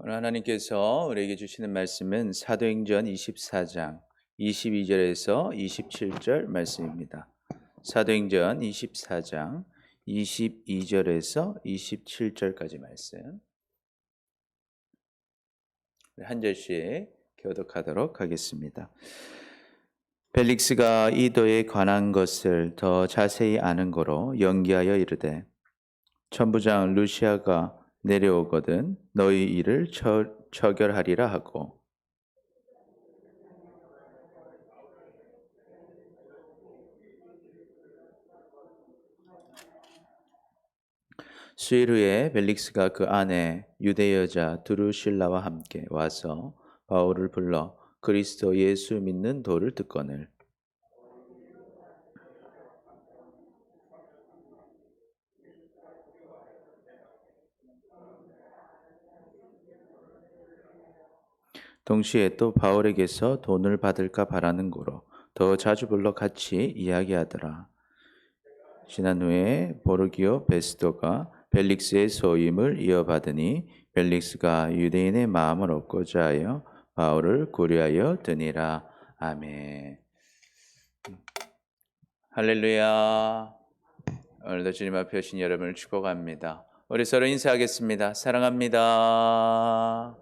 오늘 하나님께서 우리에게 주시는 말씀은 사도행전 24장 22절에서 27절 말씀입니다. 사도행전 24장 22절에서 27절까지 말씀. 한 절씩 교독하도록 하겠습니다. 벨릭스가 이도에 관한 것을 더 자세히 아는 거로 연기하여 이르되, 천부장 루시아가 내려오거든 너희 일을 처결하리라 하고, 수일 후에 벨릭스가 그 아내 유대 여자 두루실라와 함께 와서 바울을 불러 그리스도 예수 믿는 도를 듣거늘. 동시에 또 바울에게서 돈을 받을까 바라는 고로 더 자주 불러 같이 이야기하더라. 지난 후에 보르기오 베스도가 벨릭스의 소임을 이어받으니 벨릭스가 유대인의 마음을 얻고자 하여 바울을 고려하여 드니라. 아멘. 할렐루야. 오늘도 주님 앞에 오신 여러분을 축복합니다. 우리 서로 인사하겠습니다. 사랑합니다.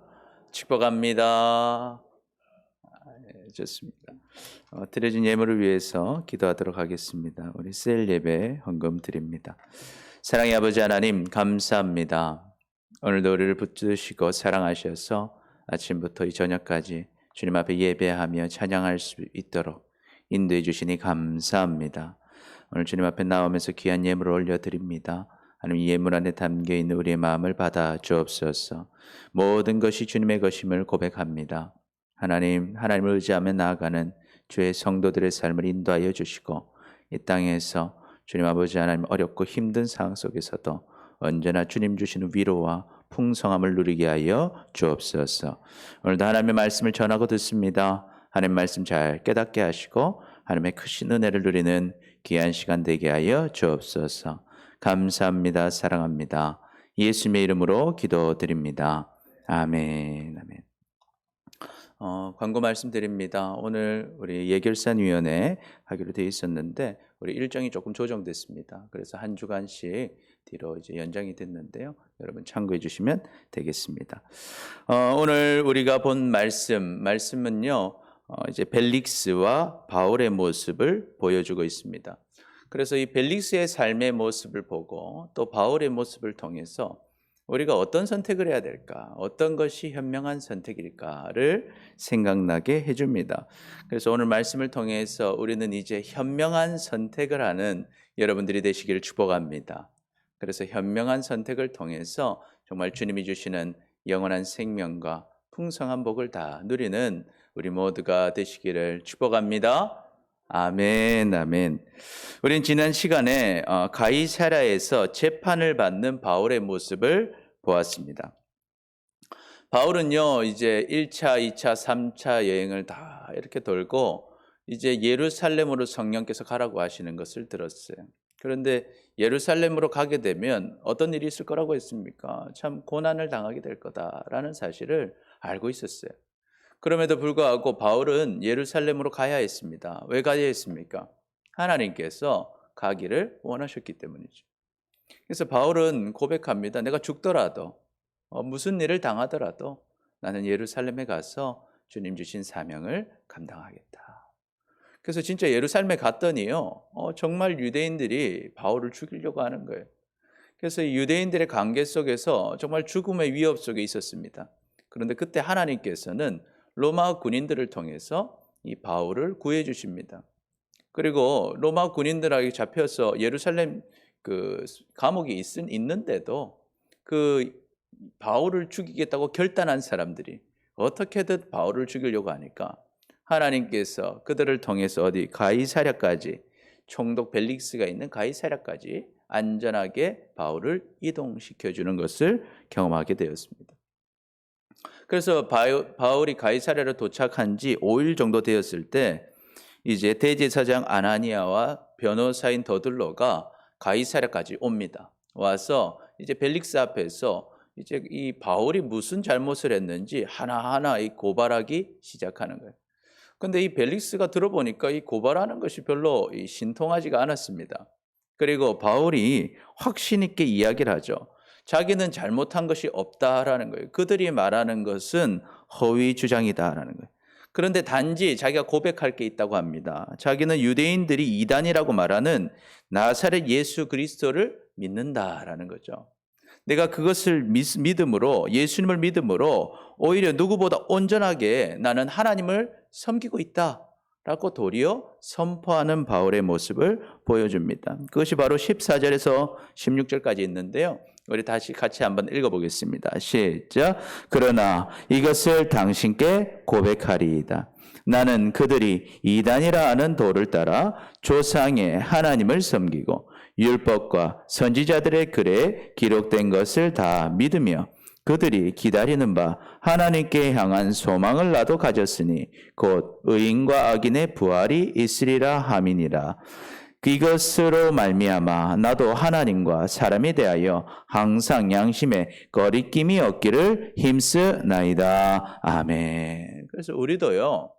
축복합니다. 좋습니다. 드려진 예물을 위해서 기도하도록 하겠습니다. 우리 셀 예배 헌금 드립니다. 사랑의 아버지 하나님, 감사합니다. 오늘도 우리를 붙드시고 사랑하셔서 아침부터 이 저녁까지 주님 앞에 예배하며 찬양할 수 있도록 인도해 주시니 감사합니다. 오늘 주님 앞에 나오면서 귀한 예물을 올려드립니다. 하나님, 이 예물 안에 담겨있는 우리의 마음을 받아 주옵소서. 모든 것이 주님의 것임을 고백합니다. 하나님을 의지하며 나아가는 주의 성도들의 삶을 인도하여 주시고, 이 땅에서 주님 아버지 하나님 어렵고 힘든 상황 속에서도 언제나 주님 주시는 위로와 풍성함을 누리게 하여 주옵소서. 오늘도 하나님의 말씀을 전하고 듣습니다. 하나님 말씀 잘 깨닫게 하시고 하나님의 크신 은혜를 누리는 귀한 시간 되게 하여 주옵소서. 감사합니다. 사랑합니다. 예수님의 이름으로 기도드립니다. 아멘. 아멘. 광고 말씀드립니다. 오늘 우리 예결산위원회 하기로 되어 있었는데 우리 일정이 조금 조정됐습니다. 그래서 한 주간씩 뒤로 이제 연장이 됐는데요. 여러분 참고해 주시면 되겠습니다. 오늘 우리가 본 말씀은요, 이제 벨릭스와 바울의 모습을 보여주고 있습니다. 그래서 이 벨릭스의 삶의 모습을 보고 또 바울의 모습을 통해서 우리가 어떤 선택을 해야 될까? 어떤 것이 현명한 선택일까를 생각나게 해줍니다. 그래서 오늘 말씀을 통해서 우리는 이제 현명한 선택을 하는 여러분들이 되시기를 축복합니다. 그래서 현명한 선택을 통해서 정말 주님이 주시는 영원한 생명과 풍성한 복을 다 누리는 우리 모두가 되시기를 축복합니다. 아멘, 아멘. 우린 지난 시간에 가이사랴에서 재판을 받는 바울의 모습을 보았습니다. 바울은요, 이제 1차, 2차, 3차 여행을 다 이렇게 돌고 이제 예루살렘으로 성령께서 가라고 하시는 것을 들었어요. 그런데 예루살렘으로 가게 되면 어떤 일이 있을 거라고 했습니까? 참 고난을 당하게 될 거다라는 사실을 알고 있었어요. 그럼에도 불구하고 바울은 예루살렘으로 가야 했습니다. 왜 가야 했습니까? 하나님께서 가기를 원하셨기 때문이죠. 그래서 바울은 고백합니다. 내가 죽더라도 무슨 일을 당하더라도 나는 예루살렘에 가서 주님 주신 사명을 감당하겠다. 그래서 진짜 예루살렘에 갔더니요, 정말 유대인들이 바울을 죽이려고 하는 거예요. 그래서 유대인들의 관계 속에서 정말 죽음의 위협 속에 있었습니다. 그런데 그때 하나님께서는 로마 군인들을 통해서 이 바울을 구해 주십니다. 그리고 로마 군인들에게 잡혀서 예루살렘 그 감옥에 있는데도 그 바울을 죽이겠다고 결단한 사람들이 어떻게든 바울을 죽이려고 하니까 하나님께서 그들을 통해서 어디 가이사랴까지, 총독 벨릭스가 있는 가이사랴까지 안전하게 바울을 이동시켜 주는 것을 경험하게 되었습니다. 그래서 바울이 가이사랴로 도착한 지 5일 정도 되었을 때 이제 대제사장 아나니아와 변호사인 더들로가 가이사랴까지 옵니다. 와서 이제 벨릭스 앞에서 이제 이 바울이 무슨 잘못을 했는지 하나하나 이 고발하기 시작하는 거예요. 근데 이 벨릭스가 들어보니까 이 고발하는 것이 별로 신통하지가 않았습니다. 그리고 바울이 확신 있게 이야기를 하죠. 자기는 잘못한 것이 없다라는 거예요. 그들이 말하는 것은 허위 주장이다라는 거예요. 그런데 단지 자기가 고백할 게 있다고 합니다. 자기는 유대인들이 이단이라고 말하는 나사렛 예수 그리스도를 믿는다라는 거죠. 내가 그것을 믿음으로, 예수님을 믿음으로 오히려 누구보다 온전하게 나는 하나님을 섬기고 있다라고 도리어 선포하는 바울의 모습을 보여줍니다. 그것이 바로 14절에서 16절까지 있는데요. 우리 다시 같이 한번 읽어보겠습니다. 시작. 그러나 이것을 당신께 고백하리이다. 나는 그들이 이단이라 하는 도를 따라 조상의 하나님을 섬기고 율법과 선지자들의 글에 기록된 것을 다 믿으며 그들이 기다리는 바 하나님께 향한 소망을 나도 가졌으니 곧 의인과 악인의 부활이 있으리라 함이니라. 이것으로 말미암아 나도 하나님과 사람에 대하여 항상 양심에 거리낌이 없기를 힘쓰나이다. 아멘. 그래서 우리도요,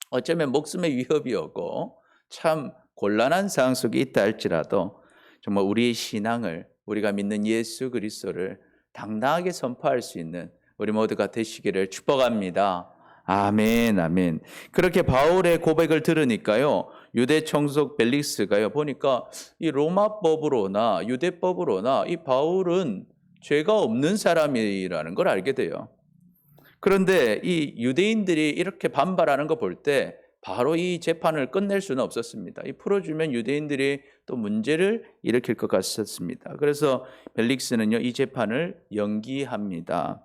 어쩌면 목숨의 위협이 오고 참 곤란한 상황 속에 있다 할지라도 정말 우리의 신앙을, 우리가 믿는 예수 그리스도를 당당하게 선포할 수 있는 우리 모두가 되시기를 축복합니다. 아멘, 아멘. 그렇게 바울의 고백을 들으니까요, 유대 총독 벨릭스가요, 보니까 이 로마법으로나 유대법으로나 이 바울은 죄가 없는 사람이라는 걸 알게 돼요. 그런데 이 유대인들이 이렇게 반발하는 거 볼 때 바로 이 재판을 끝낼 수는 없었습니다. 이 풀어주면 유대인들이 또 문제를 일으킬 것 같았습니다. 그래서 벨릭스는요, 이 재판을 연기합니다.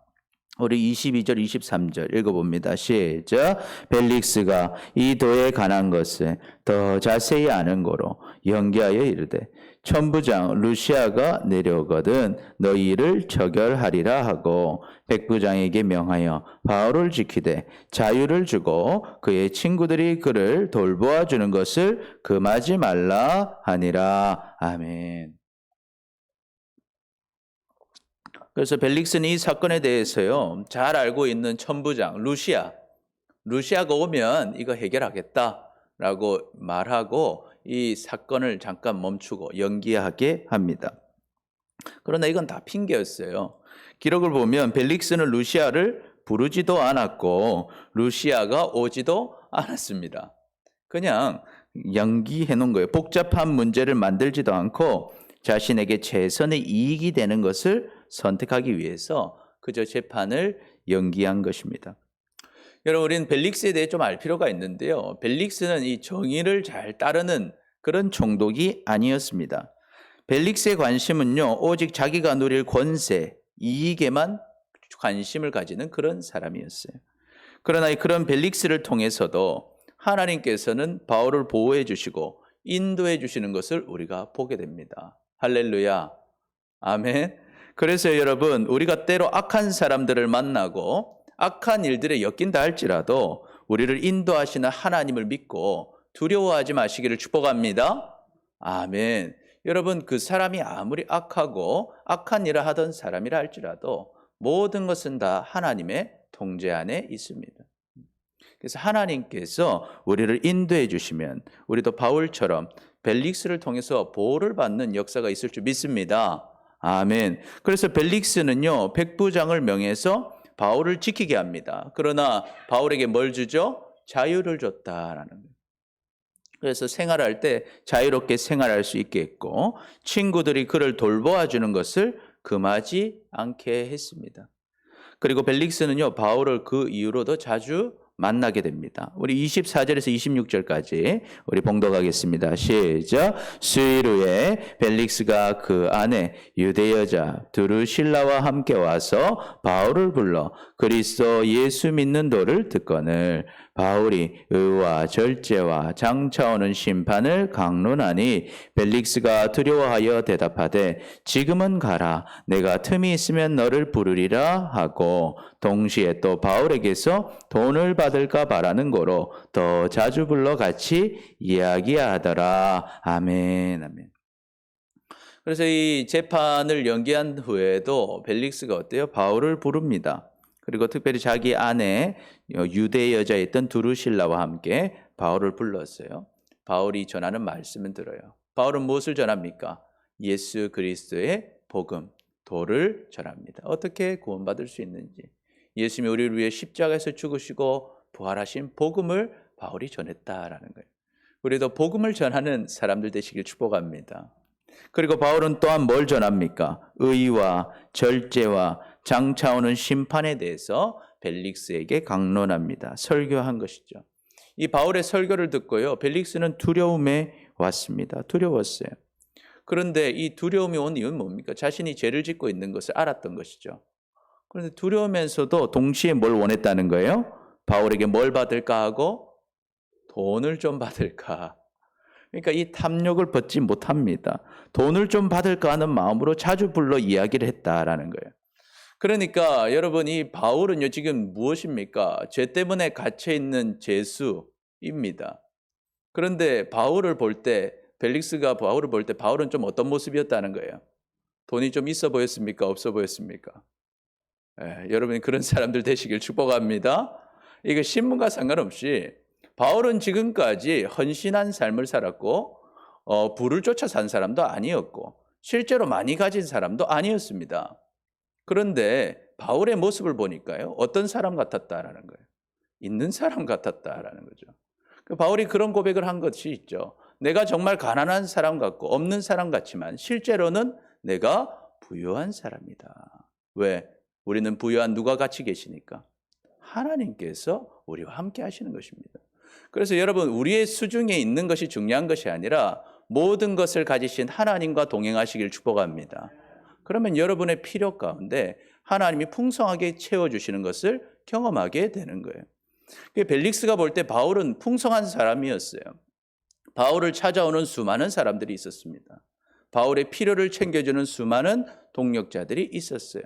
우리 22절, 23절 읽어봅니다. 시작. 벨릭스가 이 도에 관한 것을 더 자세히 아는 거로 연기하여 이르되 천부장 루시아가 내려오거든 너희 일을 처결하리라 하고 백부장에게 명하여 바울을 지키되 자유를 주고 그의 친구들이 그를 돌보아 주는 것을 금하지 말라 하니라. 아멘. 그래서 벨릭스는 이 사건에 대해서요, 잘 알고 있는 천부장 루시아가 오면 이거 해결하겠다라고 말하고 이 사건을 잠깐 멈추고 연기하게 합니다. 그러나 이건 다 핑계였어요. 기록을 보면 벨릭스는 루시아를 부르지도 않았고 루시아가 오지도 않았습니다. 그냥 연기해 놓은 거예요. 복잡한 문제를 만들지도 않고 자신에게 최선의 이익이 되는 것을 선택하기 위해서 그저 재판을 연기한 것입니다. 여러분, 우리는 벨릭스에 대해 좀 알 필요가 있는데요. 벨릭스는 이 정의를 잘 따르는 그런 총독이 아니었습니다. 벨릭스의 관심은요, 오직 자기가 누릴 권세, 이익에만 관심을 가지는 그런 사람이었어요. 그러나 그런 벨릭스를 통해서도 하나님께서는 바울을 보호해 주시고 인도해 주시는 것을 우리가 보게 됩니다. 할렐루야. 아멘. 그래서 여러분, 우리가 때로 악한 사람들을 만나고 악한 일들에 엮인다 할지라도 우리를 인도하시는 하나님을 믿고 두려워하지 마시기를 축복합니다. 아멘. 여러분, 그 사람이 아무리 악하고 악한 일을 하던 사람이라 할지라도 모든 것은 다 하나님의 통제 안에 있습니다. 그래서 하나님께서 우리를 인도해 주시면 우리도 바울처럼 벨릭스를 통해서 보호를 받는 역사가 있을 줄 믿습니다. 아멘. 그래서 벨릭스는요, 백부장을 명해서 바울을 지키게 합니다. 그러나 바울에게 뭘 주죠? 자유를 줬다라는 거예요. 그래서 생활할 때 자유롭게 생활할 수 있게 했고 친구들이 그를 돌보아 주는 것을 금하지 않게 했습니다. 그리고 벨릭스는요, 바울을 그 이후로도 자주 만나게 됩니다. 우리 24절에서 26절까지 우리 봉독하겠습니다. 시작. 수일 후에 벨릭스가 그 아내 유대 여자 드루실라와 함께 와서 바울을 불러 그리스도 예수 믿는 도를 듣거늘 바울이 의와 절제와 장차 오는 심판을 강론하니 벨릭스가 두려워하여 대답하되 지금은 가라 내가 틈이 있으면 너를 부르리라 하고 동시에 또 바울에게서 돈을 받을까 바라는 거로 더 자주 불러 같이 이야기하더라. 아멘, 아멘. 그래서 이 재판을 연기한 후에도 벨릭스가 어때요? 바울을 부릅니다. 그리고 특별히 자기 아내 유대 여자였던 두루실라와 함께 바울을 불렀어요. 바울이 전하는 말씀을 들어요. 바울은 무엇을 전합니까? 예수 그리스도의 복음, 도를 전합니다. 어떻게 구원받을 수 있는지. 예수님이 우리를 위해 십자가에서 죽으시고 부활하신 복음을 바울이 전했다라는 거예요. 우리도 복음을 전하는 사람들 되시길 축복합니다. 그리고 바울은 또한 뭘 전합니까? 의와 절제와 장차 오는 심판에 대해서 벨릭스에게 강론합니다. 설교한 것이죠. 이 바울의 설교를 듣고요, 벨릭스는 두려움에 왔습니다. 두려웠어요. 그런데 이 두려움이 온 이유는 뭡니까? 자신이 죄를 짓고 있는 것을 알았던 것이죠. 그런데 두려우면서도 동시에 뭘 원했다는 거예요? 바울에게 뭘 받을까 하고 돈을 좀 받을까. 그러니까 이 탐욕을 벗지 못합니다. 돈을 좀 받을까 하는 마음으로 자주 불러 이야기를 했다라는 거예요. 그러니까 여러분, 이 바울은요 지금 무엇입니까? 죄 때문에 갇혀 있는 죄수입니다. 그런데 바울을 볼 때, 벨릭스가 바울을 볼 때 바울은 좀 어떤 모습이었다는 거예요? 돈이 좀 있어 보였습니까? 없어 보였습니까? 여러분이 그런 사람들 되시길 축복합니다. 이게 신분과 상관없이 바울은 지금까지 헌신한 삶을 살았고 부를 쫓아 산 사람도 아니었고 실제로 많이 가진 사람도 아니었습니다. 그런데 바울의 모습을 보니까요, 어떤 사람 같았다라는 거예요. 있는 사람 같았다라는 거죠. 바울이 그런 고백을 한 것이 있죠. 내가 정말 가난한 사람 같고 없는 사람 같지만 실제로는 내가 부유한 사람이다. 왜? 우리는 부유한 누가 같이 계시니까? 하나님께서 우리와 함께 하시는 것입니다. 그래서 여러분, 우리의 수중에 있는 것이 중요한 것이 아니라 모든 것을 가지신 하나님과 동행하시길 축복합니다. 그러면 여러분의 필요 가운데 하나님이 풍성하게 채워주시는 것을 경험하게 되는 거예요. 벨릭스가 볼 때 바울은 풍성한 사람이었어요. 바울을 찾아오는 수많은 사람들이 있었습니다. 바울의 필요를 챙겨주는 수많은 동력자들이 있었어요.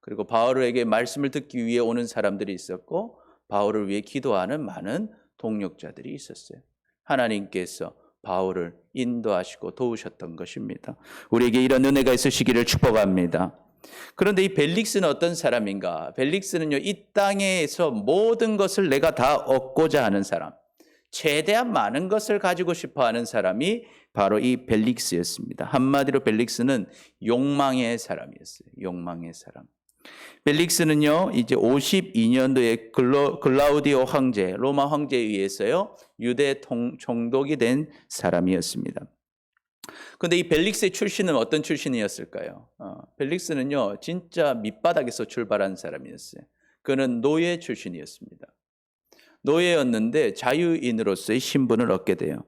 그리고 바울에게 말씀을 듣기 위해 오는 사람들이 있었고 바울을 위해 기도하는 많은 동력자들이 있었어요. 하나님께서 바울을 인도하시고 도우셨던 것입니다. 우리에게 이런 은혜가 있으시기를 축복합니다. 그런데 이 벨릭스는 어떤 사람인가? 벨릭스는요, 이 땅에서 모든 것을 내가 다 얻고자 하는 사람, 최대한 많은 것을 가지고 싶어 하는 사람이 바로 이 벨릭스였습니다. 한마디로 벨릭스는 욕망의 사람이었어요. 욕망의 사람. 벨릭스는요, 이제 52년도에 글라우디오 황제, 로마 황제에 의해서요, 유대 총독이 된 사람이었습니다. 그런데 이 벨릭스의 출신은 어떤 출신이었을까요? 벨릭스는요, 진짜 밑바닥에서 출발한 사람이었어요. 그는 노예 출신이었습니다. 노예였는데 자유인으로서의 신분을 얻게 돼요.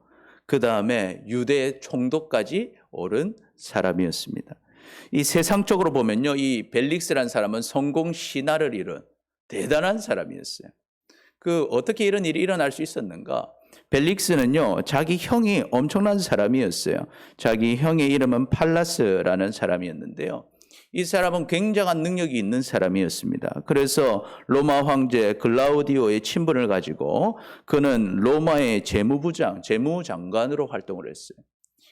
그 다음에 유대 총독까지 오른 사람이었습니다. 이 세상적으로 보면요, 이 벨릭스라는 사람은 성공 신화를 이룬 대단한 사람이었어요. 어떻게 이런 일이 일어날 수 있었는가? 벨릭스는요, 자기 형이 엄청난 사람이었어요. 자기 형의 이름은 팔라스라는 사람이었는데요. 이 사람은 굉장한 능력이 있는 사람이었습니다. 그래서 로마 황제 글라우디오의 친분을 가지고 그는 로마의 재무장관으로 활동을 했어요.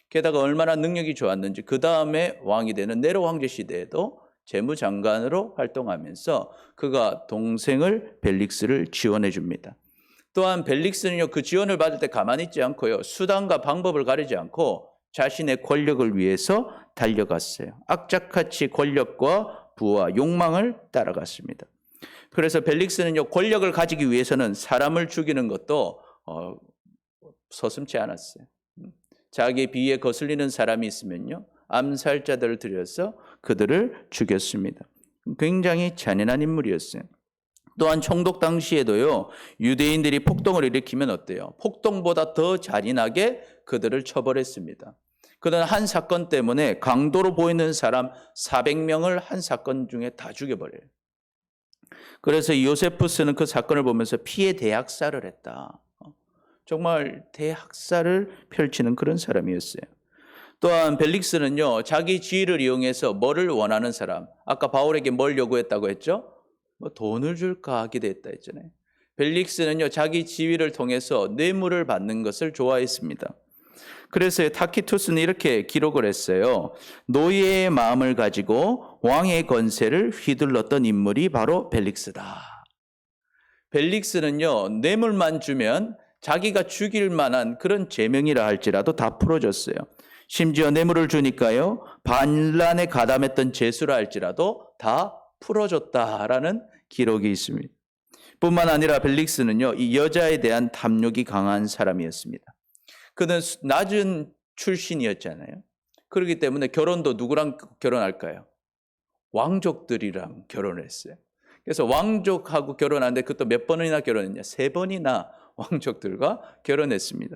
게다가 얼마나 능력이 좋았는지 그 다음에 왕이 되는 네로 황제 시대에도 재무장관으로 활동하면서 그가 동생을 벨릭스를 지원해 줍니다. 또한 벨릭스는요, 그 지원을 받을 때 가만히 있지 않고요, 수단과 방법을 가리지 않고 자신의 권력을 위해서 달려갔어요. 악착같이 권력과 부와 욕망을 따라갔습니다. 그래서 벨릭스는요, 권력을 가지기 위해서는 사람을 죽이는 것도 서슴지 않았어요. 자기 비위에 거슬리는 사람이 있으면요, 암살자들을 들여서 그들을 죽였습니다. 굉장히 잔인한 인물이었어요. 또한 총독 당시에도요, 유대인들이 폭동을 일으키면 어때요? 폭동보다 더 잔인하게 그들을 처벌했습니다. 그는 한 사건 때문에 강도로 보이는 사람 400명을 한 사건 중에 다 죽여버려요. 그래서 요세푸스는 그 사건을 보면서 피해 대학살을 했다. 정말 대학살을 펼치는 그런 사람이었어요. 또한 벨릭스는요, 자기 지위를 이용해서 뭐를 원하는 사람, 아까 바울에게 뭘 요구했다고 했죠? 돈을 줄까 기대했다 했잖아요. 벨릭스는요, 자기 지위를 통해서 뇌물을 받는 것을 좋아했습니다. 그래서 타키투스는 이렇게 기록을 했어요. 노예의 마음을 가지고 왕의 권세를 휘둘렀던 인물이 바로 벨릭스다. 벨릭스는요, 뇌물만 주면 자기가 죽일 만한 그런 제명이라 할지라도 다 풀어줬어요. 심지어 뇌물을 주니까요, 반란에 가담했던 죄수라 할지라도 다 풀어줬다라는 기록이 있습니다. 뿐만 아니라 벨릭스는요, 이 여자에 대한 탐욕이 강한 사람이었습니다. 그는 낮은 출신이었잖아요. 그렇기 때문에 결혼도 누구랑 결혼할까요? 왕족들이랑 결혼을 했어요. 그래서 왕족하고 결혼하는데 그것도 몇 번이나 결혼했냐? 3번이나 왕족들과 결혼했습니다.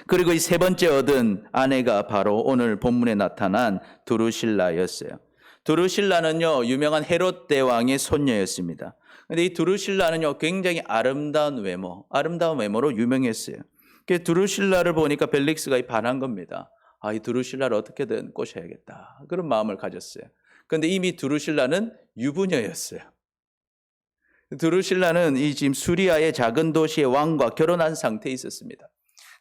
그리고 이 세 번째 얻은 아내가 바로 오늘 본문에 나타난 두루실라였어요. 두루실라는요, 유명한 헤롯 대왕의 손녀였습니다. 근데 이 두루실라는요, 굉장히 아름다운 외모로 유명했어요. 그 두루실라를 보니까 벨릭스가 반한 겁니다. 이 두루실라를 어떻게든 꼬셔야겠다. 그런 마음을 가졌어요. 그런데 이미 두루실라는 유부녀였어요. 두루실라는 이 지금 수리아의 작은 도시의 왕과 결혼한 상태에 있었습니다.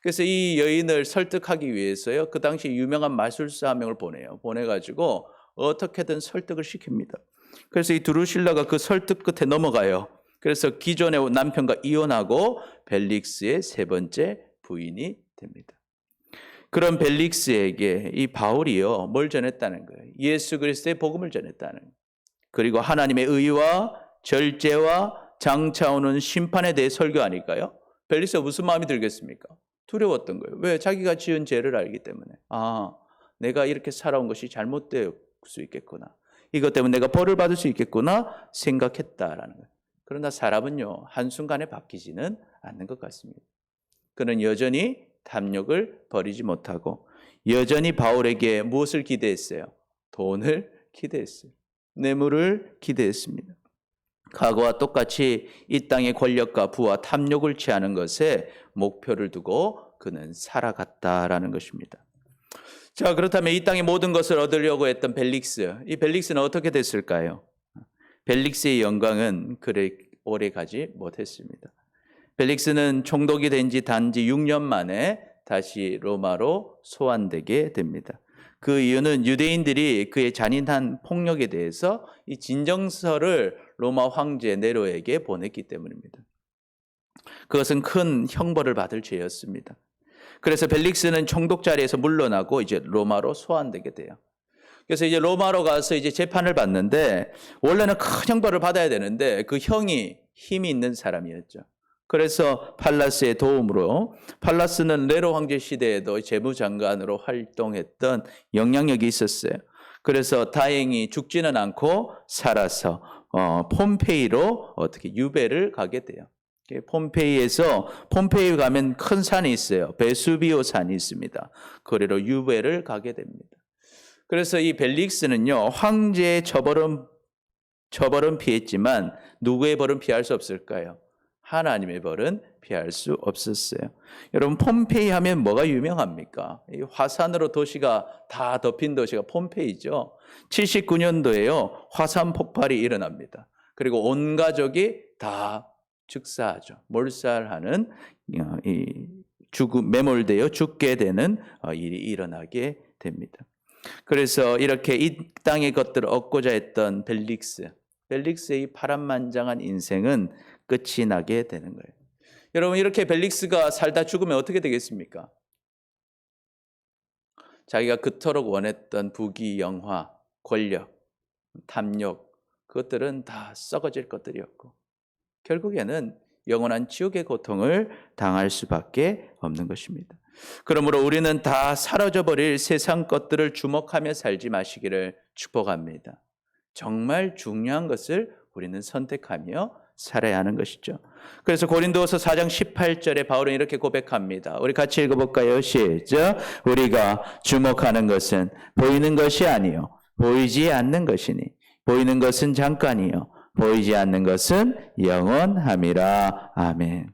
그래서 이 여인을 설득하기 위해서요, 그 당시 유명한 마술사 한 명을 보내가지고 어떻게든 설득을 시킵니다. 그래서 이 두루실라가 그 설득 끝에 넘어가요. 그래서 기존의 남편과 이혼하고 벨릭스의 3번째 부인이 됩니다. 그런 벨릭스에게 이 바울이요, 뭘 전했다는 거예요? 예수 그리스도의 복음을 전했다는 거예요. 그리고 하나님의 의와 절제와 장차 오는 심판에 대해 설교하니까요, 벨릭스가 무슨 마음이 들겠습니까? 두려웠던 거예요. 왜? 자기가 지은 죄를 알기 때문에. 내가 이렇게 살아온 것이 잘못될 수 있겠구나. 이것 때문에 내가 벌을 받을 수 있겠구나 생각했다라는 거예요. 그러나 사람은요, 한순간에 바뀌지는 않는 것 같습니다. 그는 여전히 탐욕을 버리지 못하고 여전히 바울에게 무엇을 기대했어요? 돈을 기대했어요. 뇌물을 기대했습니다. 과거와 똑같이 이 땅의 권력과 부와 탐욕을 취하는 것에 목표를 두고 그는 살아갔다라는 것입니다. 자, 그렇다면 이 땅의 모든 것을 얻으려고 했던 벨릭스, 이 벨릭스는 어떻게 됐을까요? 벨릭스의 영광은 그래 오래 가지 못했습니다. 벨릭스는 총독이 된 지 단지 6년 만에 다시 로마로 소환되게 됩니다. 그 이유는 유대인들이 그의 잔인한 폭력에 대해서 이 진정서를 로마 황제 네로에게 보냈기 때문입니다. 그것은 큰 형벌을 받을 죄였습니다. 그래서 벨릭스는 총독 자리에서 물러나고 이제 로마로 소환되게 돼요. 그래서 이제 로마로 가서 이제 재판을 받는데, 원래는 큰 형벌을 받아야 되는데 그 형이 힘이 있는 사람이었죠. 그래서 팔라스의 도움으로, 팔라스는 네로 황제 시대에도 재무장관으로 활동했던 영향력이 있었어요. 그래서 다행히 죽지는 않고 살아서 폼페이로 어떻게 유배를 가게 돼요. 폼페이 가면 큰 산이 있어요. 베수비오 산이 있습니다. 거기로 유배를 가게 됩니다. 그래서 이 벨릭스는요, 황제의 처벌은 피했지만 누구의 벌은 피할 수 없을까요? 하나님의 벌은 피할 수 없었어요. 여러분, 폼페이 하면 뭐가 유명합니까? 이 화산으로 도시가 다 덮인 도시가 폼페이죠. 79년도에요. 화산 폭발이 일어납니다. 그리고 온 가족이 다 즉사하죠. 몰살하는, 매몰되어 죽게 되는 일이 일어나게 됩니다. 그래서 이렇게 이 땅의 것들을 얻고자 했던 벨릭스의 파란만장한 인생은 끝이 나게 되는 거예요. 여러분, 이렇게 벨릭스가 살다 죽으면 어떻게 되겠습니까? 자기가 그토록 원했던 부귀, 영화, 권력, 탐욕, 그것들은 다 썩어질 것들이었고 결국에는 영원한 지옥의 고통을 당할 수밖에 없는 것입니다. 그러므로 우리는 다 사라져버릴 세상 것들을 주목하며 살지 마시기를 축복합니다. 정말 중요한 것을 우리는 선택하며 살아야 하는 것이죠. 그래서 고린도후서 4장 18절에 바울은 이렇게 고백합니다. 우리 같이 읽어볼까요? 시작. 우리가 주목하는 것은 보이는 것이 아니요 보이지 않는 것이니 보이는 것은 잠깐이요 보이지 않는 것은 영원함이라. 아멘.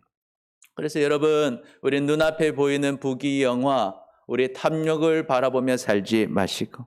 그래서 여러분, 우리 눈앞에 보이는 부귀, 영화, 우리의 탐욕을 바라보며 살지 마시고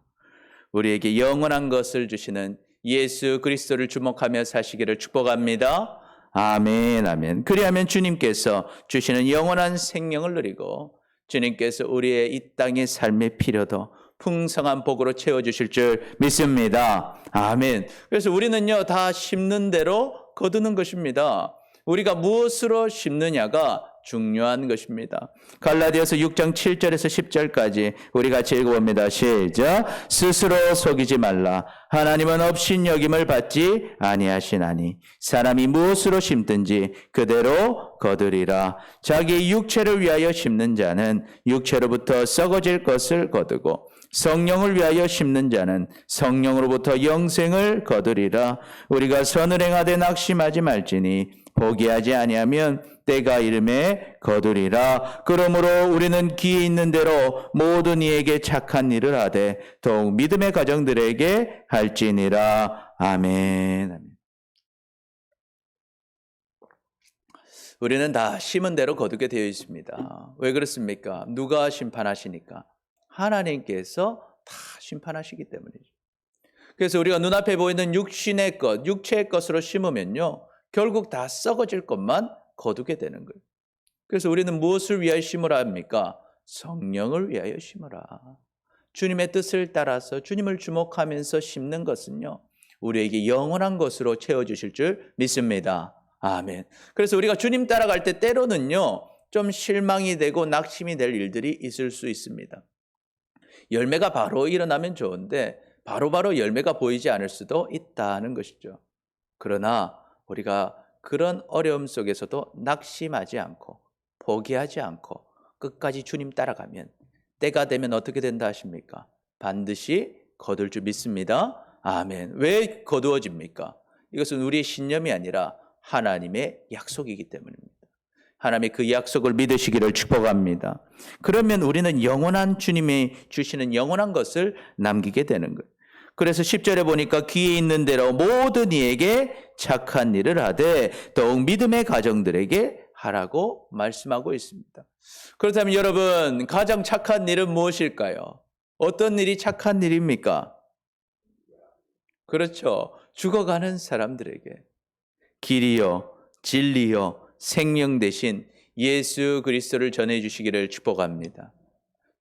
우리에게 영원한 것을 주시는 예수 그리스도를 주목하며 사시기를 축복합니다. 아멘, 아멘. 그리하면 주님께서 주시는 영원한 생명을 누리고 주님께서 우리의 이 땅의 삶의 필요도 풍성한 복으로 채워주실 줄 믿습니다. 아멘. 그래서 우리는요, 다 심는 대로 거두는 것입니다. 우리가 무엇으로 심느냐가 중요한 것입니다. 갈라디아서 6장 7절에서 10절까지 우리 같이 읽어봅니다. 시작. 스스로 속이지 말라. 하나님은 업신여김을 받지 아니하시나니 사람이 무엇으로 심든지 그대로 거두리라. 자기 육체를 위하여 심는 자는 육체로부터 썩어질 것을 거두고 성령을 위하여 심는 자는 성령으로부터 영생을 거두리라. 우리가 선을 행하되 낙심하지 말지니 포기하지 아니하면 때가 이름에 거두리라. 그러므로 우리는 기에 있는 대로 모든 이에게 착한 일을 하되 더욱 믿음의 가정들에게 할지니라. 아멘. 우리는 다 심은 대로 거두게 되어 있습니다. 왜 그렇습니까? 누가 심판하시니까? 하나님께서 다 심판하시기 때문이죠. 그래서 우리가 눈앞에 보이는 육신의 것, 육체의 것으로 심으면요, 결국 다 썩어질 것만 거두게 되는 거예요. 그래서 우리는 무엇을 위하여 심으라 합니까? 성령을 위하여 심으라. 주님의 뜻을 따라서 주님을 주목하면서 심는 것은요, 우리에게 영원한 것으로 채워주실 줄 믿습니다. 아멘. 그래서 우리가 주님 따라갈 때 때로는요, 좀 실망이 되고 낙심이 될 일들이 있을 수 있습니다. 열매가 바로 일어나면 좋은데 바로바로 열매가 보이지 않을 수도 있다는 것이죠. 그러나 우리가 그런 어려움 속에서도 낙심하지 않고 포기하지 않고 끝까지 주님 따라가면 때가 되면 어떻게 된다 하십니까? 반드시 거둘 줄 믿습니다. 아멘. 왜 거두어집니까? 이것은 우리의 신념이 아니라 하나님의 약속이기 때문입니다. 하나님의 그 약속을 믿으시기를 축복합니다. 그러면 우리는 영원한 주님이 주시는 영원한 것을 남기게 되는 거예요. 그래서 10절에 보니까 귀에 있는 대로 모든 이에게 착한 일을 하되 더욱 믿음의 가정들에게 하라고 말씀하고 있습니다. 그렇다면 여러분, 가장 착한 일은 무엇일까요? 어떤 일이 착한 일입니까? 그렇죠. 죽어가는 사람들에게 길이요, 진리요, 생명 대신 예수 그리스도를 전해주시기를 축복합니다.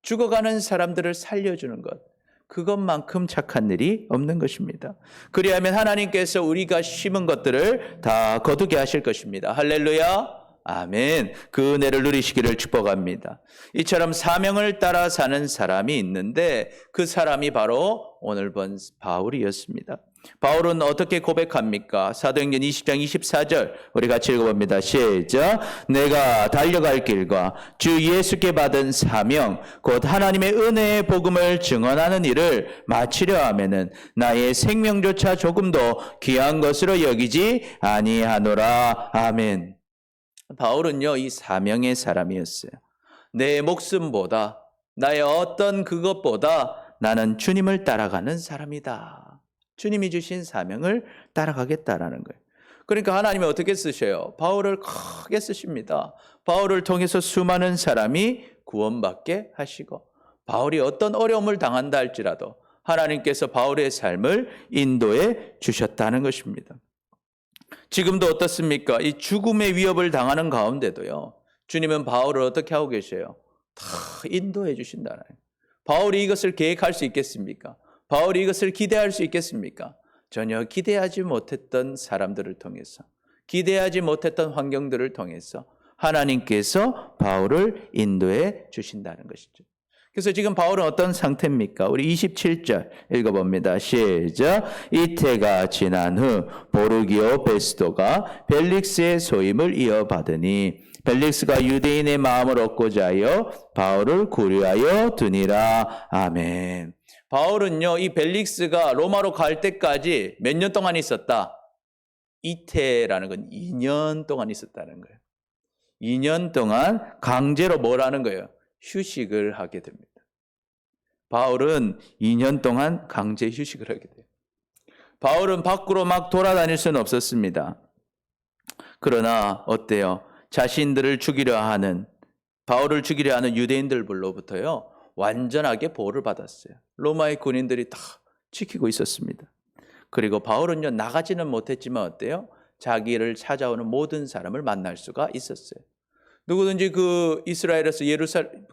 죽어가는 사람들을 살려주는 것, 그것만큼 착한 일이 없는 것입니다. 그리하면 하나님께서 우리가 심은 것들을 다 거두게 하실 것입니다. 할렐루야. 아멘. 그 은혜를 누리시기를 축복합니다. 이처럼 사명을 따라 사는 사람이 있는데 그 사람이 바로 오늘 본 바울이었습니다. 바울은 어떻게 고백합니까? 사도행전 20장 24절 우리 같이 읽어봅니다. 시작. 내가 달려갈 길과 주 예수께 받은 사명 곧 하나님의 은혜의 복음을 증언하는 일을 마치려 하면은 나의 생명조차 조금도 귀한 것으로 여기지 아니하노라. 아멘. 바울은요, 이 사명의 사람이었어요. 내 목숨보다 나의 어떤 그것보다 나는 주님을 따라가는 사람이다. 주님이 주신 사명을 따라가겠다라는 거예요. 그러니까 하나님이 어떻게 쓰셔요? 바울을 크게 쓰십니다. 바울을 통해서 수많은 사람이 구원받게 하시고 바울이 어떤 어려움을 당한다 할지라도 하나님께서 바울의 삶을 인도해 주셨다는 것입니다. 지금도 어떻습니까? 이 죽음의 위협을 당하는 가운데도요, 주님은 바울을 어떻게 하고 계세요? 다 인도해 주신다는 거예요. 바울이 이것을 계획할 수 있겠습니까? 바울이 이것을 기대할 수 있겠습니까? 전혀 기대하지 못했던 사람들을 통해서, 기대하지 못했던 환경들을 통해서 하나님께서 바울을 인도해 주신다는 것이죠. 그래서 지금 바울은 어떤 상태입니까? 우리 27절 읽어봅니다. 시작. 이태가 지난 후 보르기오 베스도가 벨릭스의 소임을 이어받으니 벨릭스가 유대인의 마음을 얻고자 하여 바울을 구류하여 두니라. 아멘. 바울은요, 이 벨릭스가 로마로 갈 때까지 몇 년 동안 있었다? 이태라는 건 2년 동안 있었다는 거예요. 2년 동안 강제로 뭐라는 거예요? 휴식을 하게 됩니다. 바울은 2년 동안 강제 휴식을 하게 돼요. 바울은 밖으로 막 돌아다닐 수는 없었습니다. 그러나 어때요? 자신들을 죽이려 하는, 바울을 죽이려 하는 유대인들로부터요, 완전하게 보호를 받았어요. 로마의 군인들이 다 지키고 있었습니다. 그리고 바울은요, 나가지는 못했지만 어때요? 자기를 찾아오는 모든 사람을 만날 수가 있었어요. 누구든지 그 이스라엘에서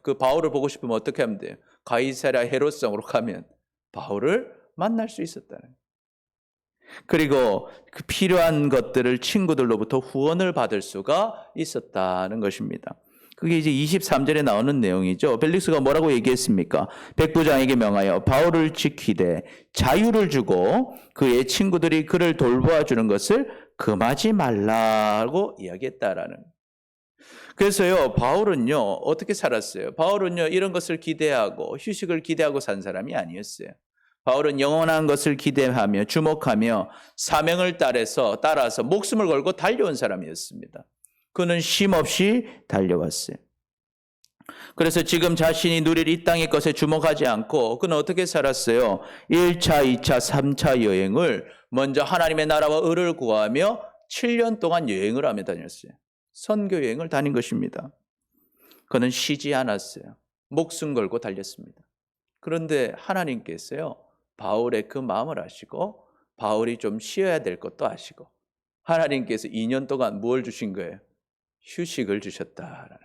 그 바울을 보고 싶으면 어떻게 하면 돼요? 가이사랴 헤롯성으로 가면 바울을 만날 수 있었다는 거예요. 그리고 그 필요한 것들을 친구들로부터 후원을 받을 수가 있었다는 것입니다. 그게 이제 23절에 나오는 내용이죠. 벨릭스가 뭐라고 얘기했습니까? 백부장에게 명하여 바울을 지키되 자유를 주고 그의 친구들이 그를 돌보아 주는 것을 금하지 말라고 이야기했다라는. 그래서요, 바울은요, 어떻게 살았어요? 바울은요, 이런 것을 기대하고 휴식을 기대하고 산 사람이 아니었어요. 바울은 영원한 것을 기대하며 주목하며 사명을 따라서 목숨을 걸고 달려온 사람이었습니다. 그는 쉼없이 달려왔어요. 그래서 지금 자신이 누릴 이 땅의 것에 주목하지 않고 그는 어떻게 살았어요? 1차, 2차, 3차 여행을 먼저 하나님의 나라와 의를 구하며 7년 동안 여행을 하며 다녔어요. 선교 여행을 다닌 것입니다. 그는 쉬지 않았어요. 목숨 걸고 달렸습니다. 그런데 하나님께서요, 바울의 그 마음을 아시고 바울이 좀 쉬어야 될 것도 아시고 하나님께서 2년 동안 뭘 주신 거예요? 휴식을 주셨다라는.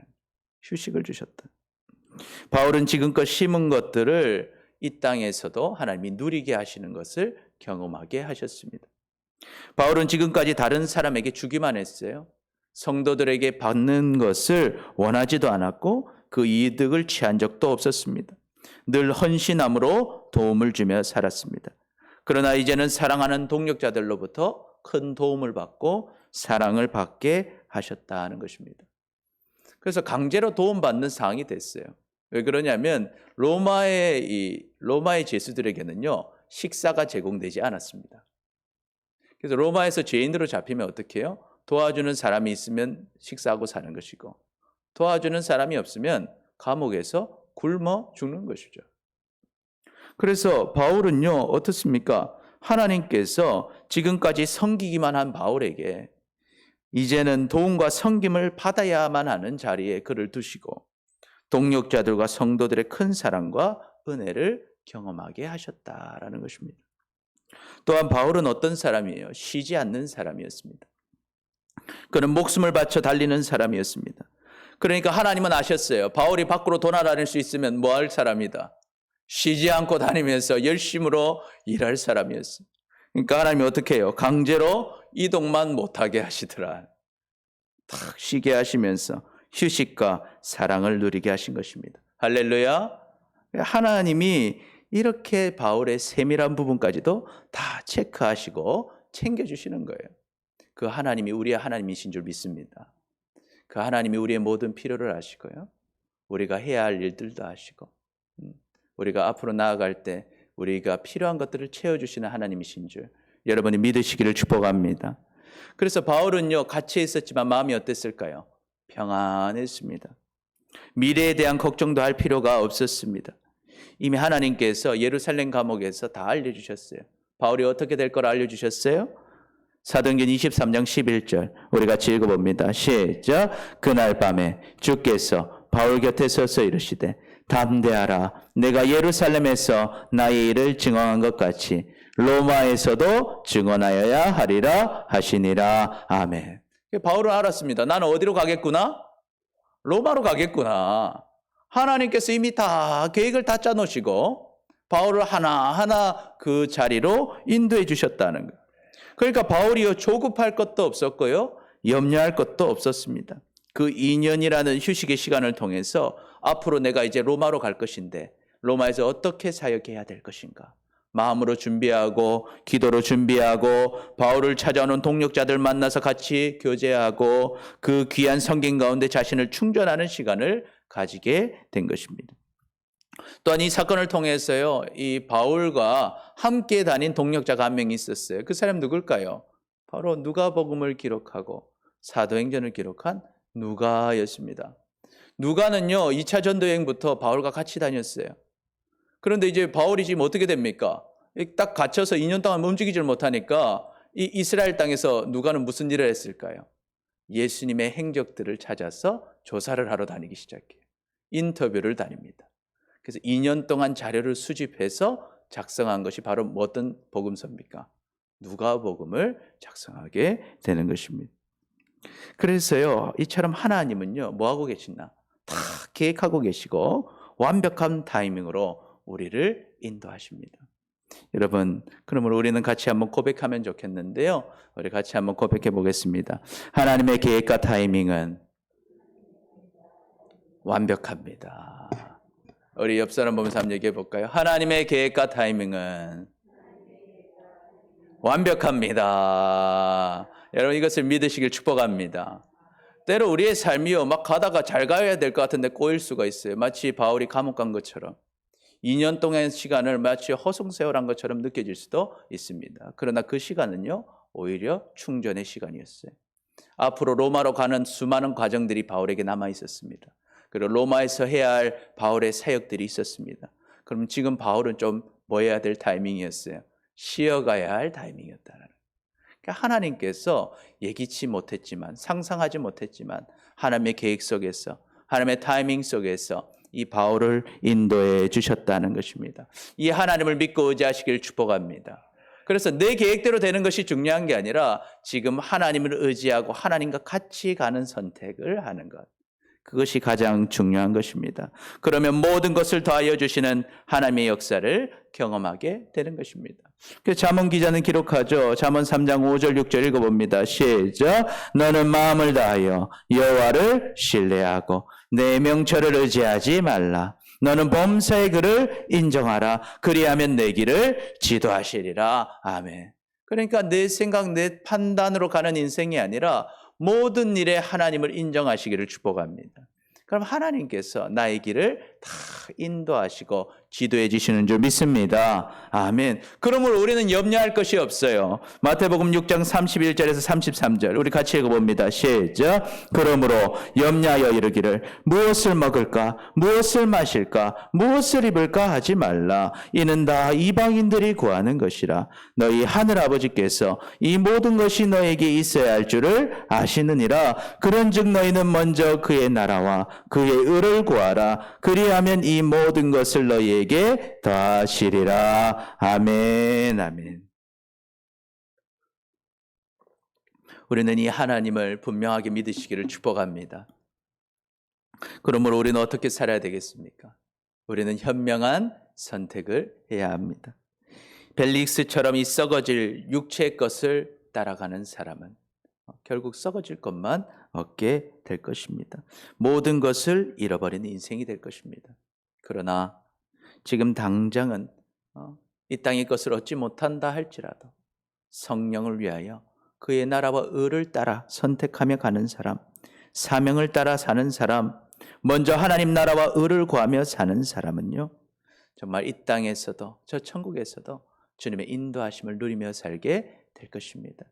휴식을 주셨다. 바울은 지금껏 심은 것들을 이 땅에서도 하나님이 누리게 하시는 것을 경험하게 하셨습니다. 바울은 지금까지 다른 사람에게 주기만 했어요. 성도들에게 받는 것을 원하지도 않았고 그 이득을 취한 적도 없었습니다. 늘 헌신함으로 도움을 주며 살았습니다. 그러나 이제는 사랑하는 동역자들로부터 큰 도움을 받고 사랑을 받게 하셨다는 것입니다. 그래서 강제로 도움받는 상황이 됐어요. 왜 그러냐면 로마의 죄수들에게는요, 식사가 제공되지 않았습니다. 그래서 로마에서 죄인으로 잡히면 어떻게 해요? 도와주는 사람이 있으면 식사하고 사는 것이고 도와주는 사람이 없으면 감옥에서 굶어 죽는 것이죠. 그래서 바울은요, 어떻습니까? 하나님께서 지금까지 섬기기만 한 바울에게 이제는 도움과 섬김을 받아야만 하는 자리에 그를 두시고 동역자들과 성도들의 큰 사랑과 은혜를 경험하게 하셨다라는 것입니다. 또한 바울은 어떤 사람이에요? 쉬지 않는 사람이었습니다. 그는 목숨을 바쳐 달리는 사람이었습니다. 그러니까 하나님은 아셨어요. 바울이 밖으로 돌아다닐 수 있으면 뭐 할 사람이다? 쉬지 않고 다니면서 열심으로 일할 사람이었어요. 그러니까 하나님이 어떻게 해요? 강제로 이동만 못하게 하시더라. 탁 쉬게 하시면서 휴식과 사랑을 누리게 하신 것입니다. 할렐루야. 하나님이 이렇게 바울의 세밀한 부분까지도 다 체크하시고 챙겨주시는 거예요. 그 하나님이 우리의 하나님이신 줄 믿습니다. 그 하나님이 우리의 모든 필요를 아시고요. 우리가 해야 할 일들도 아시고 우리가 앞으로 나아갈 때 우리가 필요한 것들을 채워주시는 하나님이신 줄 여러분이 믿으시기를 축복합니다. 그래서 바울은요, 갇혀 있었지만 마음이 어땠을까요? 평안했습니다. 미래에 대한 걱정도 할 필요가 없었습니다. 이미 하나님께서 예루살렘 감옥에서 다 알려주셨어요. 바울이 어떻게 될 걸 알려주셨어요? 사도행전 23장 11절 우리 같이 읽어봅니다. 시작. 그날 밤에 주께서 바울 곁에 서서 이르시되 담대하라. 내가 예루살렘에서 나의 일을 증언한 것 같이 로마에서도 증언하여야 하리라 하시니라. 아멘. 바울은 알았습니다. 나는 어디로 가겠구나? 로마로 가겠구나. 하나님께서 이미 다 계획을 다 짜놓으시고 바울을 하나하나 그 자리로 인도해 주셨다는 거예요. 그러니까 바울이요, 조급할 것도 없었고요, 염려할 것도 없었습니다. 그 2년이라는 휴식의 시간을 통해서 앞으로 내가 이제 로마로 갈 것인데 로마에서 어떻게 사역해야 될 것인가 마음으로 준비하고 기도로 준비하고 바울을 찾아오는 동역자들 만나서 같이 교제하고 그 귀한 성경 가운데 자신을 충전하는 시간을 가지게 된 것입니다. 또한 이 사건을 통해서요, 이 바울과 함께 다닌 동역자가 한 명 있었어요. 그 사람 누굴까요? 바로 누가복음을 기록하고 사도행전을 기록한 누가였습니다. 누가는요, 2차 전도여행부터 바울과 같이 다녔어요. 그런데 이제 바울이 지금 어떻게 됩니까? 딱 갇혀서 2년 동안 움직이질 못하니까 이 이스라엘 땅에서 누가는 무슨 일을 했을까요? 예수님의 행적들을 찾아서 조사를 하러 다니기 시작해요. 인터뷰를 다닙니다. 그래서 2년 동안 자료를 수집해서 작성한 것이 바로 어떤 복음서입니까? 누가복음을 작성하게 되는 것입니다. 그래서요, 이처럼 하나님은요, 뭐 하고 계시나? 다 계획하고 계시고 완벽한 타이밍으로 우리를 인도하십니다. 여러분, 그러므로 우리는 같이 한번 고백하면 좋겠는데요. 우리 같이 한번 고백해 보겠습니다. 하나님의 계획과 타이밍은 완벽합니다. 우리 옆 사람 보면서 한번 얘기해 볼까요? 하나님의 계획과 타이밍은 완벽합니다. 여러분, 이것을 믿으시길 축복합니다. 때로 우리의 삶이요, 막 가다가 잘 가야 될 것 같은데 꼬일 수가 있어요. 마치 바울이 감옥 간 것처럼 2년 동안의 시간을 마치 허송세월한 것처럼 느껴질 수도 있습니다. 그러나 그 시간은요, 오히려 충전의 시간이었어요. 앞으로 로마로 가는 수많은 과정들이 바울에게 남아 있었습니다. 그리고 로마에서 해야 할 바울의 사역들이 있었습니다. 그럼 지금 바울은 좀 뭐 해야 될 타이밍이었어요? 쉬어가야 할 타이밍이었다는 거예요. 그러니까 하나님께서 예기치 못했지만, 상상하지 못했지만 하나님의 계획 속에서, 하나님의 타이밍 속에서 이 바울을 인도해 주셨다는 것입니다. 이 하나님을 믿고 의지하시길 축복합니다. 그래서 내 계획대로 되는 것이 중요한 게 아니라 지금 하나님을 의지하고 하나님과 같이 가는 선택을 하는 것. 그것이 가장 중요한 것입니다. 그러면 모든 것을 더하여 주시는 하나님의 역사를 경험하게 되는 것입니다. 잠언 기자는 기록하죠. 잠언 3장 5절 6절 읽어봅니다. 시작. 너는 마음을 다하여 여호와를 신뢰하고 내 명철을 의지하지 말라. 너는 범사의 그를 인정하라. 그리하면 내 길을 지도하시리라. 아멘. 그러니까 내 생각, 내 판단으로 가는 인생이 아니라 모든 일에 하나님을 인정하시기를 축복합니다. 그럼 하나님께서 나의 길을 다 인도하시고 지도해 주시는 줄 믿습니다. 아멘. 그러므로 우리는 염려할 것이 없어요. 마태복음 6장 31절에서 33절 우리 같이 읽어봅니다. 시작. 그러므로 염려하여 이르기를 무엇을 먹을까 무엇을 마실까 무엇을 입을까 하지 말라. 이는 다 이방인들이 구하는 것이라. 너희 하늘아버지께서 이 모든 것이 너에게 있어야 할 줄을 아시느니라. 그런즉 너희는 먼저 그의 나라와 그의 의를 구하라. 그리하면 이 모든 것을 너희에게 더하시리라. 아멘. 아멘. 우리는 이 하나님을 분명하게 믿으시기를 축복합니다. 그러므로 우리는 어떻게 살아야 되겠습니까? 우리는 현명한 선택을 해야 합니다. 벨릭스처럼 이 썩어질 육체의 것을 따라가는 사람은 결국 썩어질 것만 얻게 될 것입니다. 모든 것을 잃어버리는 인생이 될 것입니다. 그러나 지금 당장은 이 땅의 것을 얻지 못한다 할지라도 성령을 위하여 그의 나라와 의를 따라 선택하며 가는 사람, 사명을 따라 사는 사람, 먼저 하나님 나라와 의를 구하며 사는 사람은요, 정말 이 땅에서도 저 천국에서도 주님의 인도하심을 누리며 살게 될 것입니다.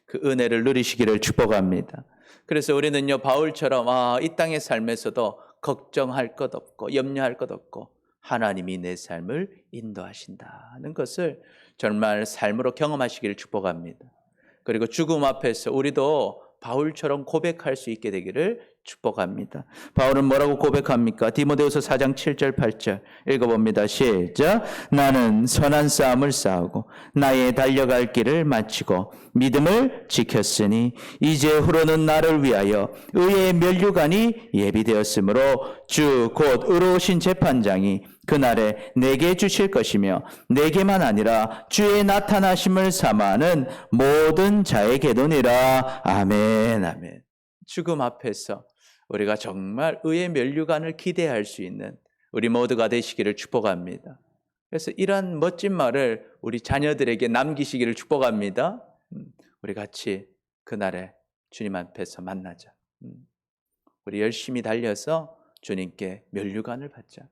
그 은혜를 누리시기를 축복합니다. 그래서 우리는요, 바울처럼 이 땅의 삶에서도 걱정할 것 없고 염려할 것 없고 하나님이 내 삶을 인도하신다는 것을 정말 삶으로 경험하시기를 축복합니다. 그리고 죽음 앞에서 우리도 바울처럼 고백할 수 있게 되기를 축복합니다. 바울은 뭐라고 고백합니까? 디모데후서 4장 7절 8절 읽어봅니다. 시작. 나는 선한 싸움을 싸우고 나의 달려갈 길을 마치고 믿음을 지켰으니 이제 후로는 나를 위하여 의의 면류관이 예비되었으므로 주 곧 의로우신 재판장이 그날에 내게 주실 것이며 내게만 아니라 주의 나타나심을 사모하는 모든 자에게도니라. 아멘. 아멘. 죽음 앞에서 우리가 정말 의의 면류관을 기대할 수 있는 우리 모두가 되시기를 축복합니다. 그래서 이런 멋진 말을 우리 자녀들에게 남기시기를 축복합니다. 우리 같이 그날에 주님 앞에서 만나자. 우리 열심히 달려서 주님께 면류관을 받자.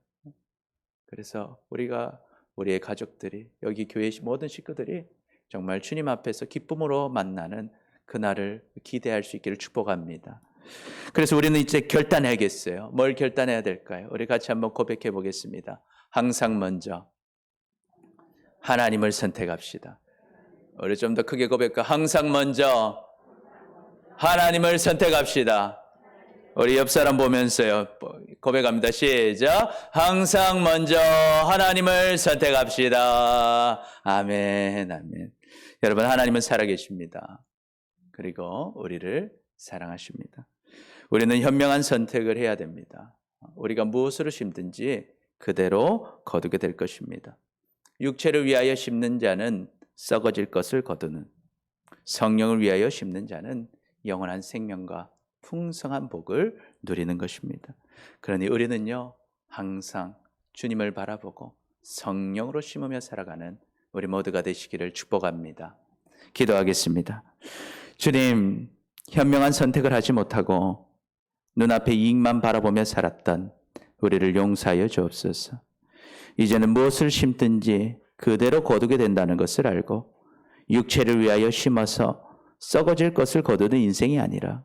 그래서 우리의 가족들이, 여기 교회 모든 식구들이 정말 주님 앞에서 기쁨으로 만나는 그날을 기대할 수 있기를 축복합니다. 그래서 우리는 이제 결단해야겠어요. 뭘 결단해야 될까요? 우리 같이 한번 고백해 보겠습니다. 항상 먼저 하나님을 선택합시다. 우리 좀 더 크게 고백할까? 항상 먼저 하나님을 선택합시다. 우리 옆 사람 보면서요, 고백합니다. 시작. 항상 먼저 하나님을 선택합시다. 아멘, 아멘. 여러분, 하나님은 살아계십니다. 그리고 우리를 사랑하십니다. 우리는 현명한 선택을 해야 됩니다. 우리가 무엇으로 심든지 그대로 거두게 될 것입니다. 육체를 위하여 심는 자는 썩어질 것을 거두는, 성령을 위하여 심는 자는 영원한 생명과 풍성한 복을 누리는 것입니다. 그러니 우리는요, 항상 주님을 바라보고 성령으로 심으며 살아가는 우리 모두가 되시기를 축복합니다. 기도하겠습니다. 주님, 현명한 선택을 하지 못하고 눈앞에 이익만 바라보며 살았던 우리를 용서하여 주옵소서. 이제는 무엇을 심든지 그대로 거두게 된다는 것을 알고 육체를 위하여 심어서 썩어질 것을 거두는 인생이 아니라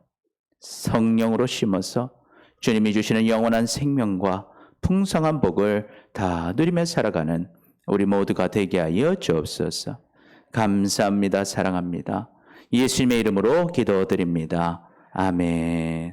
성령으로 심어서 주님이 주시는 영원한 생명과 풍성한 복을 다 누리며 살아가는 우리 모두가 되게 하여 주옵소서. 감사합니다. 사랑합니다. 예수님의 이름으로 기도드립니다. 아멘.